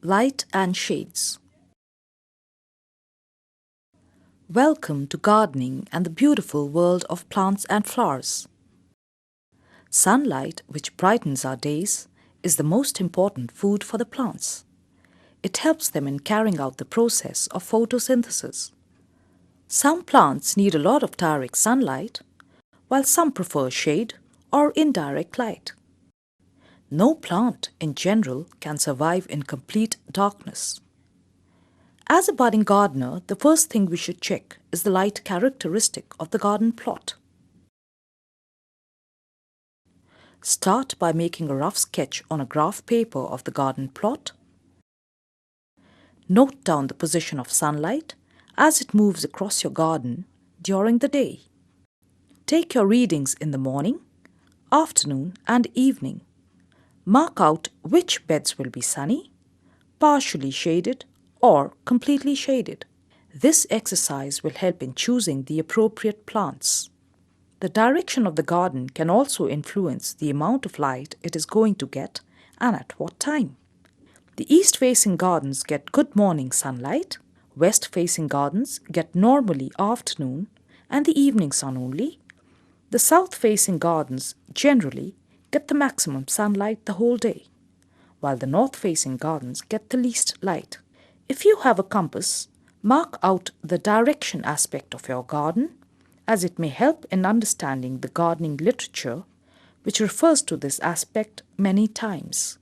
Light and shades. Welcome to gardening and the beautiful world of plants and flowers. Sunlight, which brightens our days, is the most important food for the plants. It helps them in carrying out the process of photosynthesis. Some plants need a lot of direct sunlight, while some prefer shade or indirect light. No plant, in general, can survive in complete darkness. As a budding gardener, the first thing we should check is the light characteristic of the garden plot. Start by making a rough sketch on a graph paper of the garden plot. Note down the position of sunlight as it moves across your garden during the day. Take your readings in the morning, afternoon, and evening. Mark out which beds will be sunny, partially shaded, or completely shaded. This exercise will help in choosing the appropriate plants. The direction of the garden can also influence the amount of light it is going to get and at what time. The east-facing gardens get good morning sunlight, west-facing gardens get normally afternoon and the evening sun only. The south-facing gardens generally get the maximum sunlight the whole day, while the north-facing gardens get the least light. If you have a compass, mark out the direction aspect of your garden, as it may help in understanding the gardening literature, which refers to this aspect many times.